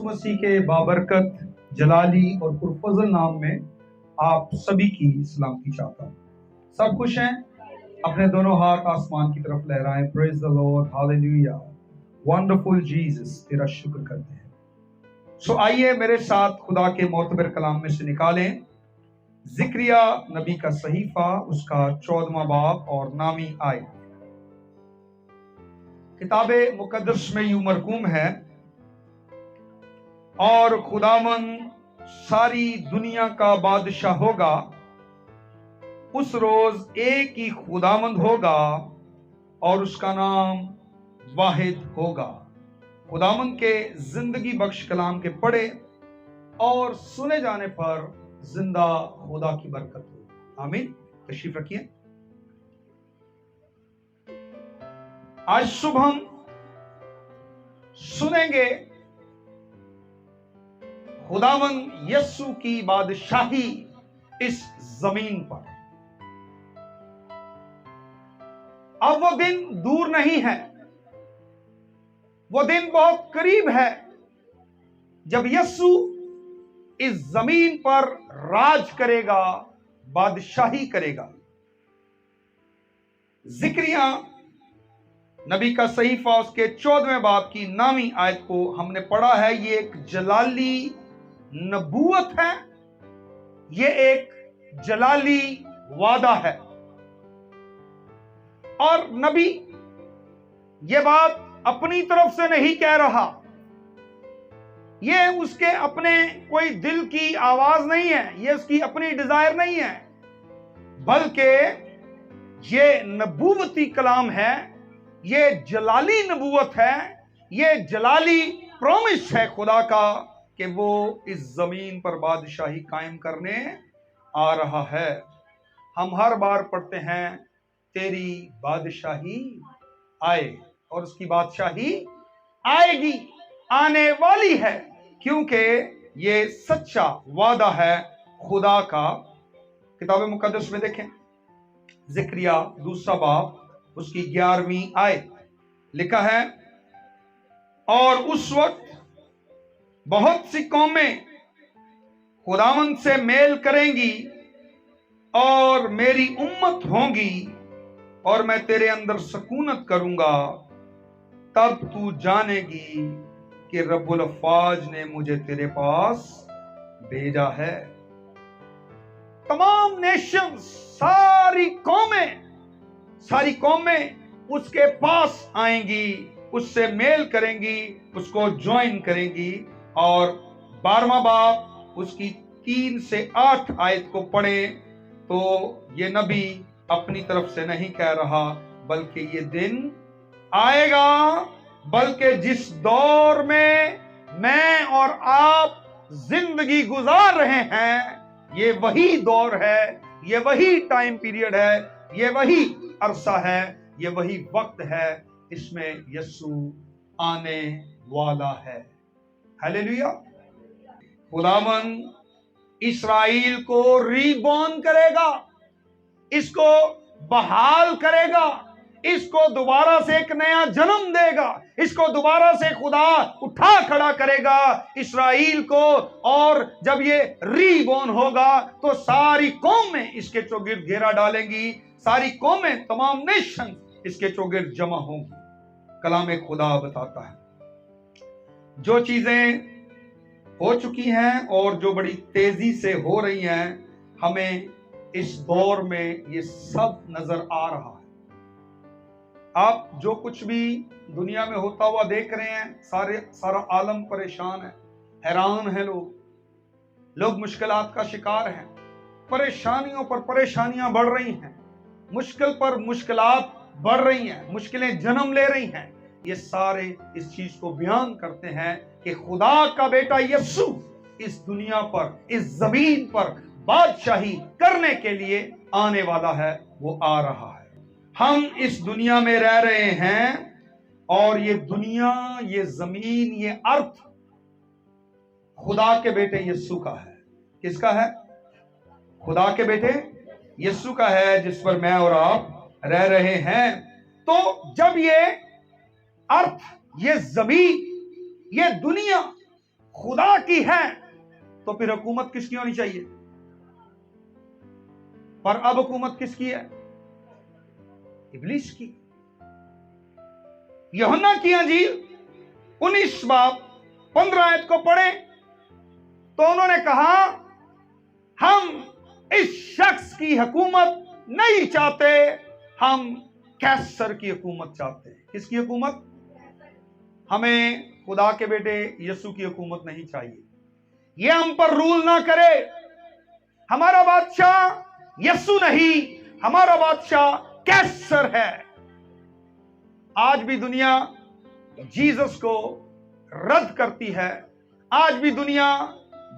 मसीह के बाबरकत, जलाली और पुरफजल नाम में आप सभी की सलामती चाहता हूँ। सब खुश हैं? अपने दोनों हाथ आसमान की तरफ लहराएं। Praise the Lord, hallelujah, wonderful Jesus, तेरा शुक्र करते हैं। सो आइए मेरे साथ खुदा के मोतबर कलाम में से निकालें जिक्रिया नबी का सहीफा, उसका 14वां बाब और नामी आयत। किताबे मुकद्दस में यूं मरकूम है, और खुदावन सारी दुनिया का बादशाह होगा। उस रोज एक ही खुदावंद होगा और उसका नाम वाहिद होगा। खुदावंद के जिंदगी बख्श कलाम के पढ़े और सुने जाने पर जिंदा खुदा की बरकत हो। आमीन। तशरीफ रखिए। आज सुबह हम सुनेंगे खुदावंद यस्सु की बादशाही इस जमीन पर। अब वो दिन दूर नहीं है, वो दिन बहुत करीब है जब यस्सु इस जमीन पर राज करेगा, बादशाही करेगा। जिक्रिया नबी का सहीफा, उसके 14वें बाब की नामी आयत को हमने पढ़ा है। ये एक जलाली नबूवत है, ये एक जलाली वादा है। और नबी ये बात अपनी तरफ से नहीं कह रहा, ये उसके अपने कोई दिल की आवाज नहीं है, ये उसकी अपनी डिजायर नहीं है, बल्कि ये नबूवती कलाम है, ये जलाली नबूवत है, ये जलाली प्रॉमिस है खुदा का कि वो इस जमीन पर बादशाही कायम करने आ रहा है। हम हर बार पढ़ते हैं तेरी बादशाही आए, और उसकी बादशाही आएगी, आने वाली है, क्योंकि ये सच्चा वादा है खुदा का। किताब मुकद्दस में देखें, जिक्रिया 2 बाब, उसकी 11वीं आयत, लिखा है, और उस वक्त बहुत सी कौमें खुदावंद से मेल करेंगी और मेरी उम्मत होंगी, और मैं तेरे अंदर सकूनत करूंगा। तब तू जानेगी कि रब्बुल अफ़वाज ने मुझे तेरे पास भेजा है। तमाम नेशंस, सारी कौमें उसके पास आएंगी, उससे मेल करेंगी, उसको ज्वाइन करेंगी। और 12वां बाब, उसकी 3 से 8 आयत को पढ़े तो ये नबी अपनी तरफ से नहीं कह रहा, बल्कि ये दिन आएगा, बल्कि जिस दौर में मैं और आप जिंदगी गुजार रहे हैं, ये वही दौर है, ये वही टाइम पीरियड है, ये वही अरसा है, ये वही वक्त है, इसमें यस्सु आने वाला है। हालेलुया। खुदावंद इस्राएल को रीबॉर्न करेगा, इसको बहाल करेगा, इसको दोबारा से एक नया जन्म देगा, इसको दोबारा से खुदा उठा खड़ा करेगा इस्राएल को। और जब ये रीबॉर्न होगा तो सारी कौमें इसके चौगिर्द घेरा डालेंगी, सारी कौमें, तमाम नेशन इसके चौगिर्द जमा होंगी। कलाम खुदा बताता है जो चीजें हो चुकी हैं और जो बड़ी तेजी से हो रही हैं, हमें इस दौर में ये सब नजर आ रहा है। आप जो कुछ भी दुनिया में होता हुआ देख रहे हैं, सारा आलम परेशान है, हैरान है, लोग मुश्किलात का शिकार हैं, परेशानियों पर परेशानियां बढ़ रही हैं, मुश्किल पर मुश्किलात बढ़ रही हैं, मुश्किलें जन्म ले रही हैं। ये सारे इस चीज को बयान करते हैं कि खुदा का बेटा यस्सु इस दुनिया पर, इस जमीन पर बादशाही करने के लिए आने वाला है, वो आ रहा है। हम इस दुनिया में रह रहे हैं, और ये दुनिया, ये जमीन, ये अर्थ खुदा के बेटे यस्सु का है। किसका है? खुदा के बेटे यस्सु का है, जिस पर मैं और आप रह रहे हैं। तो जब ये अर्थ, ये जमीन, ये दुनिया खुदा की है तो फिर हुकूमत किसकी होनी चाहिए? पर अब हुकूमत किसकी है? इब्लीस की। यूहन्ना की अंजील 19 बाब 15 आयत को पढ़े तो उन्होंने कहा, हम इस शख्स की हुकूमत नहीं चाहते, हम कैसर की हुकूमत चाहते हैं। किसकी हुकूमत? हमें खुदा के बेटे यीशु की हुकूमत नहीं चाहिए। ये हम पर रूल ना करे। हमारा बादशाह यीशु नहीं, हमारा बादशाह कैसर है। आज भी दुनिया जीसस को रद्द करती है। आज भी दुनिया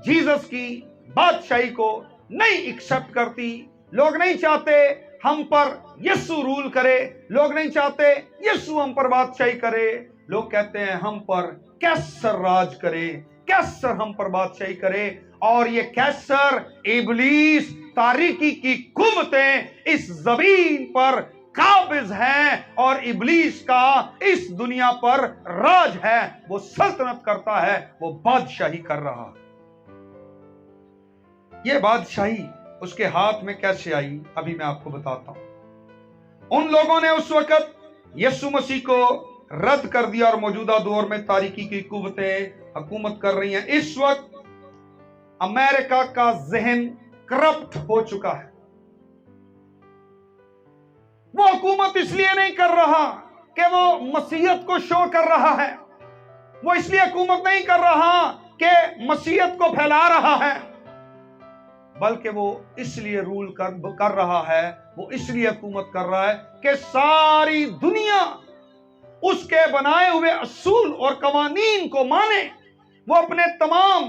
जीसस की बादशाही को नहीं एक्सेप्ट करती। लोग नहीं चाहते हम पर यीशु रूल करे, लोग नहीं चाहते यीशु हम पर बादशाही करे। लोग कहते हैं हम पर कैसर राज करे, कैसर हम पर बादशाही करे। और ये कैसर, इब्लीस, तारीकी की कुव्वतें इस जमीन पर काबिज हैं और इब्लीस का इस दुनिया पर राज है। वो सल्तनत करता है, वो बादशाही कर रहा है। ये बादशाही उसके हाथ में कैसे आई, अभी मैं आपको बताता हूं। उन लोगों ने उस वक्त यीशु मसीह को रद्द कर दिया और मौजूदा दौर में तारीकी की कुव्वतें हुकूमत कर रही हैं। इस वक्त अमेरिका का जहन करप्ट हो चुका है। वो हुकूमत इसलिए नहीं कर रहा कि वो मसीहत को शो कर रहा है। वो इसलिए हुकूमत नहीं कर रहा कि मसीहत को फैला रहा है, बल्कि वो इसलिए रूल कर रहा है, वो इसलिए हुकूमत कर रहा है कि सारी दुनिया उसके बनाए हुए असूल और कवानीन को माने। वो अपने तमाम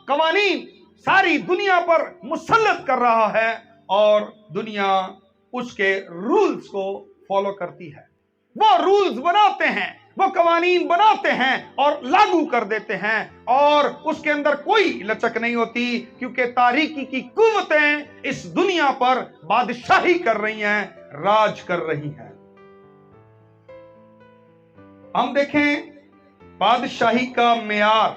कवानीन सारी दुनिया पर मुसल्लत कर रहा है और दुनिया उसके रूल्स को फॉलो करती है। वो रूल्स बनाते हैं, वो कवानीन बनाते हैं और लागू कर देते हैं और उसके अंदर कोई लचक नहीं होती, क्योंकि तारीकी की कुव्वतें इस दुनिया पर बादशाही कर रही हैं, राज कर रही हैं। हम देखें बादशाही का मेयार,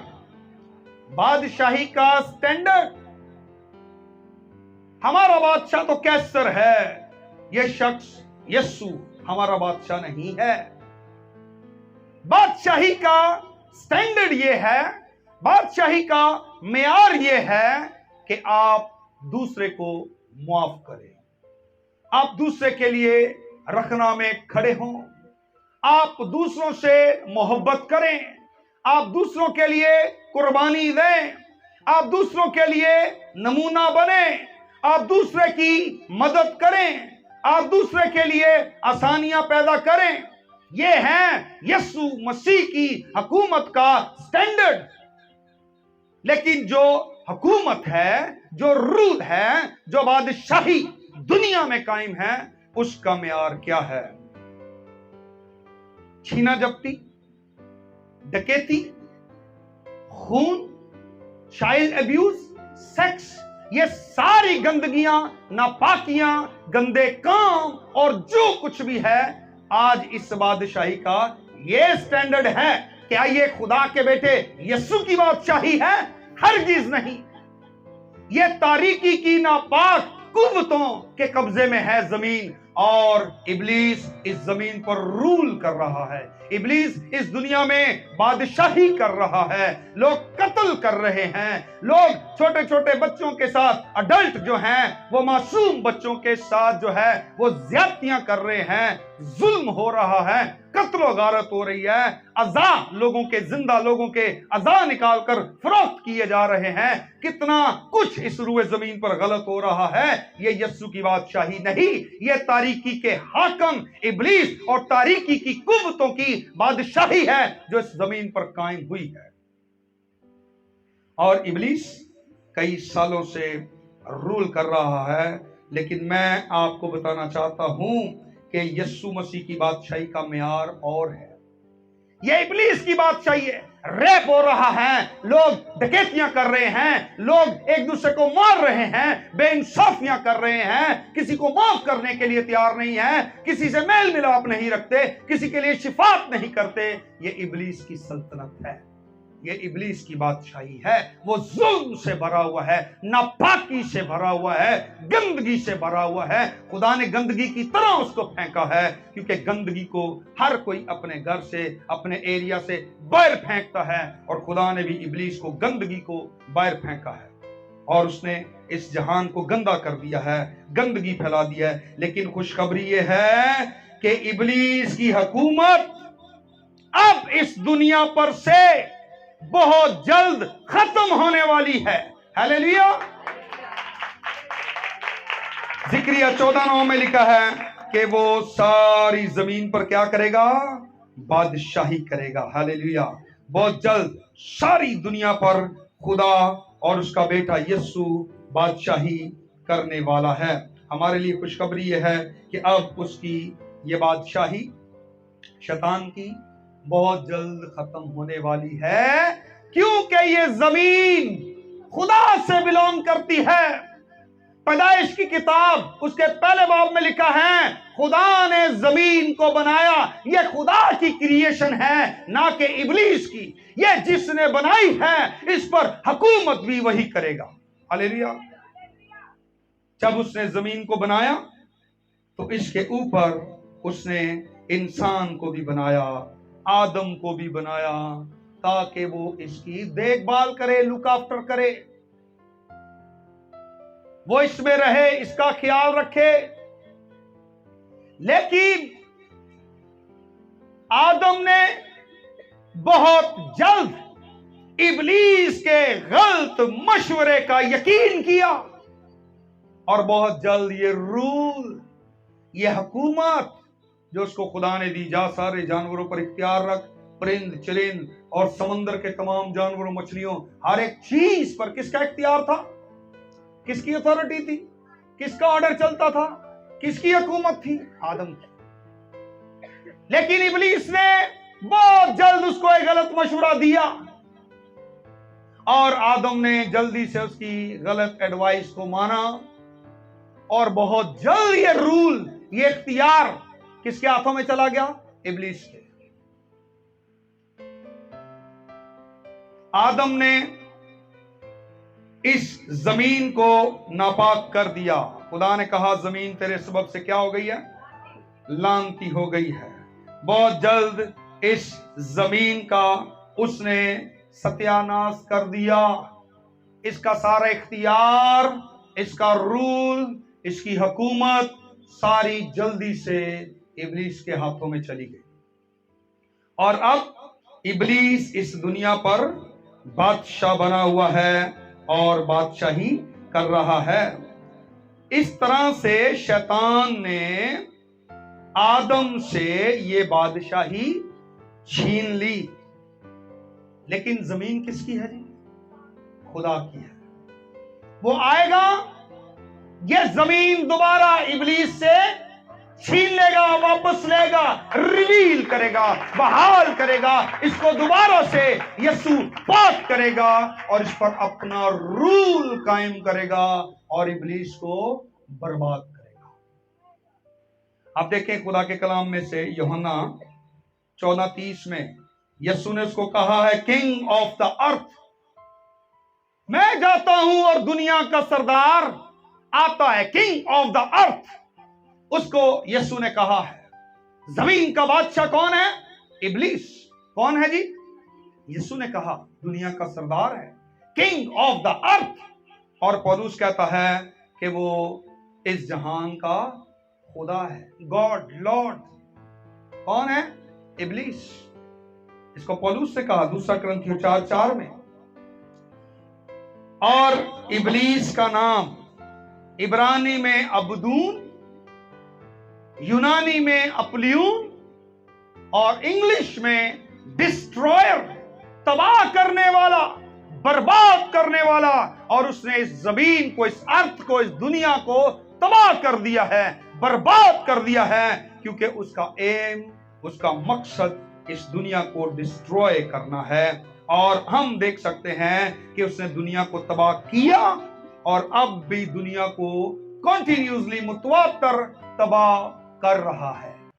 बादशाही का स्टैंडर्ड। हमारा बादशाह तो कैसर है, यह शख्स यीशु हमारा बादशाह नहीं है। बादशाही का स्टैंडर्ड यह है, बादशाही का मेयार यह है कि आप दूसरे को माफ करें, आप दूसरे के लिए रखना में खड़े हों, आप दूसरों से मोहब्बत करें, आप दूसरों के लिए कुर्बानी दें, आप दूसरों के लिए नमूना बने, आप दूसरे की मदद करें, आप दूसरे के लिए आसानियां पैदा करें। यह है यीशु मसीह की हुकूमत का स्टैंडर्ड। लेकिन जो हुकूमत है, जो रूल है, जो बादशाही दुनिया में कायम है, उसका मेयार क्या है? छीना झपटी, डकैती, खून, चाइल्ड अब्यूज, सेक्स, ये सारी गंदगियां, नापाकियां, गंदे काम और जो कुछ भी है, आज इस बादशाही का ये स्टैंडर्ड है। क्या ये खुदा के बेटे यीशु की बादशाही है? हरगिज नहीं। ये तारीकी की नापाक कुव्वतों के कब्जे में है जमीन और इब्लीस इस जमीन पर रूल कर रहा है। इब्लीस इस दुनिया में बादशाही कर रहा है। लोग कत्ल कर रहे हैं, लोग छोटे छोटे बच्चों के साथ, अडल्ट जो हैं वो मासूम बच्चों के साथ जो है वो ज्यादतियां कर रहे हैं, जुल्म हो रहा है, कत्ल गारत हो रही है, अज़ा लोगों के, जिंदा लोगों के अज़ा निकालकर फरोख्त किए जा रहे हैं। कितना कुछ इस रुए जमीन पर गलत हो रहा है। ये यीशु की बादशाही नहीं, ये तारीकी के हाकम इब्लीस और तारीकी की कुव्वतों की बादशाही है जो इस जमीन पर कायम हुई है। और इब्लीस कई सालों से रूल कर रहा है। लेकिन मैं आपको बताना चाहता हूं कि यीशु मसीह की बादशाही का मेयार और है। यह इब्लीस की बादशाही है। रेप हो रहा है, लोग डकैतियां कर रहे हैं, लोग एक दूसरे को मार रहे हैं, बेइंसाफियां कर रहे हैं, किसी को माफ करने के लिए तैयार नहीं है, किसी से मेल मिलाप नहीं रखते, किसी के लिए शिफात नहीं करते। ये इब्लीस की सल्तनत है, ये इब्लीस की बादशाही है। वो जुल्म से भरा हुआ है, नापाकी से भरा हुआ है, गंदगी से भरा हुआ है। खुदा ने गंदगी की तरह उसको फेंका है, क्योंकि गंदगी को हर कोई अपने घर से, अपने एरिया से बाहर फेंकता है, और खुदा ने भी इब्लीस को गंदगी को बाहर फेंका है, और उसने इस जहान को गंदा कर दिया है, गंदगी फैला दिया है। लेकिन खुशखबरी ये है कि इब्लीस की हुकूमत अब इस दुनिया पर से बहुत जल्द खत्म होने वाली है। हालेलुया। जिक्रिया 14:9 में लिखा है कि वो सारी जमीन पर क्या करेगा? बादशाही करेगा। हालेलुया। बहुत जल्द सारी दुनिया पर खुदा और उसका बेटा यीशु बादशाही करने वाला है। हमारे लिए खुशखबरी यह है कि अब उसकी ये बादशाही शैतान की बहुत जल्द खत्म होने वाली है, क्योंकि ये जमीन खुदा से बिलोंग करती है। पैदाइश की किताब उसके पहले बाब में लिखा है, खुदा ने जमीन को बनाया, ये खुदा की क्रिएशन है, ना कि इब्लीस की। ये जिसने बनाई है इस पर हुकूमत भी वही करेगा। हालेलुया। जब उसने जमीन को बनाया तो इसके ऊपर उसने इंसान को भी बनाया, आदम को भी बनाया, ताकि वो इसकी देखभाल करे, लुक आफ्टर करे, वो इसमें रहे, इसका ख्याल रखे। लेकिन आदम ने बहुत जल्द इब्लीस के गलत मशवरे का यकीन किया, और बहुत जल्द ये रूल, ये हुकूमत जो उसको खुदा ने दी, जा सारे जानवरों पर इख्तियार रख, परिंद चरिंद और समंदर के तमाम जानवरों, मछलियों, हर एक चीज पर किसका इख्तियार था? किसकी अथॉरिटी थी? किसका ऑर्डर चलता था? किसकी हुकूमत थी? आदम की। लेकिन इब्लीस ने बहुत जल्द उसको एक गलत मशवरा दिया, और आदम ने जल्दी से उसकी गलत एडवाइस को माना, और बहुत जल्द ये रूल, ये इख्तियार किसके हाथों में चला गया? इब्लीस के। आदम ने इस जमीन को नापाक कर दिया। खुदा ने कहा जमीन तेरे सबब से क्या हो गई है? लानती हो गई है। बहुत जल्द इस जमीन का उसने सत्यानाश कर दिया। इसका सारा इख्तियार, इसका रूल, इसकी हुकूमत सारी जल्दी से इब्लीस के हाथों में चली गई, और अब इब्लीस इस दुनिया पर बादशाह बना हुआ है और बादशाही कर रहा है। इस तरह से शैतान ने आदम से ये बादशाही छीन ली। लेकिन जमीन किसकी है जी? खुदा की है। वो आएगा, ये जमीन दोबारा इब्लीस से छीन लेगा, वापस लेगा, रिवील करेगा, बहाल करेगा, इसको दोबारा से यीशु पाक करेगा, और इस पर अपना रूल कायम करेगा, और इब्लीस को बर्बाद करेगा। आप देखें खुदा के कलाम में से यूहन्ना 14:30 में यीशु ने उसको कहा है, किंग ऑफ द अर्थ, मैं जाता हूं और दुनिया का सरदार आता है। किंग ऑफ द अर्थ, उसको यीशु ने कहा है। जमीन का बादशाह कौन है? इब्लीस। कौन है जी? यीशु ने कहा दुनिया का सरदार है, किंग ऑफ द अर्थ। और पौलुस कहता है कि वो इस जहान का खुदा है, गॉड, लॉर्ड। कौन है? इब्लीस। इसको पौलुस से कहा 2 कुरिन्थियों 4:4 में। और इब्लीस का नाम इब्रानी में अबदून, यूनानी में अपलियून, और इंग्लिश में डिस्ट्रॉयर, तबाह करने वाला, बर्बाद करने वाला। और उसने इस जमीन को, इस अर्थ को, इस दुनिया को तबाह कर दिया है, बर्बाद कर दिया है, क्योंकि उसका एम, उसका मकसद इस दुनिया को डिस्ट्रॉय करना है। और हम देख सकते हैं कि उसने दुनिया को तबाह किया, और अब भी दुनिया को कंटिन्यूअसली मुतवातर तबाह कर रहा है।